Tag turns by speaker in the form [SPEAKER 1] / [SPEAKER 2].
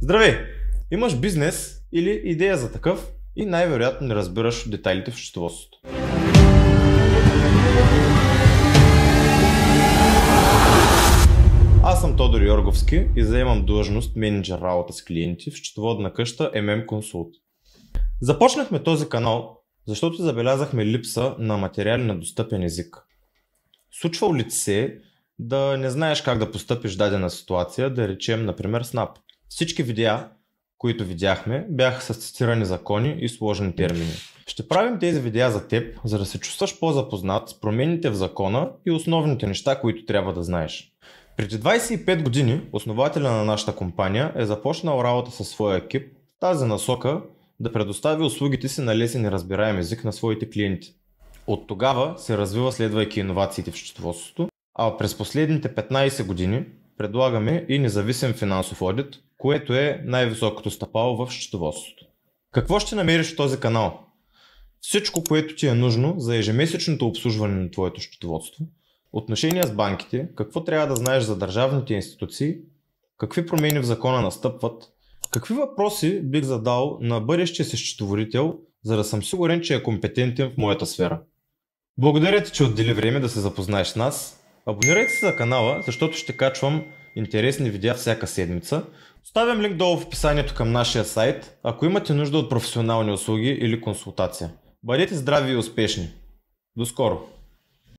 [SPEAKER 1] Здравей! Имаш бизнес или идея за такъв и най-вероятно не разбираш детайлите в счетоводството. Аз съм Тодор Йорговски и заемам длъжност менеджер работа с клиенти в счетоводна къща MM Consult. Започнахме този канал, защото забелязахме липса на материали на достъпен език. Случвало ли ти се да не знаеш как да постъпиш в дадена ситуация, да речем, например, SNAP? Всички видеа, които видяхме, бяха с цитирани закони и сложни термини. Ще правим тези видеа за теб, за да се чувстваш по-запознат с промените в закона и основните неща, които трябва да знаеш. Преди 25 години основателя на нашата компания е започнал работа със своя екип в тази насока да предостави услугите си на лесен и разбираем език на своите клиенти. От тогава се развива следвайки иновациите в счетоводството, а през последните 15 години предлагаме и независим финансов одит, което е най-високото стъпало в счетоводството. Какво ще намериш в този канал? Всичко, което ти е нужно за ежемесечното обслужване на твоето счетоводство, отношения с банките, какво трябва да знаеш за държавните институции, какви промени в закона настъпват, какви въпроси бих задал на бъдещия си счетоводител, за да съм сигурен, че е компетентен в моята сфера. Благодаря ти, че отдели време да се запознаеш с нас. Абонирайте се за канала, защото ще качвам интересни видеа всяка седмица. Оставям линк долу в описанието към нашия сайт, ако имате нужда от професионални услуги или консултация. Бъдете здрави и успешни! До скоро!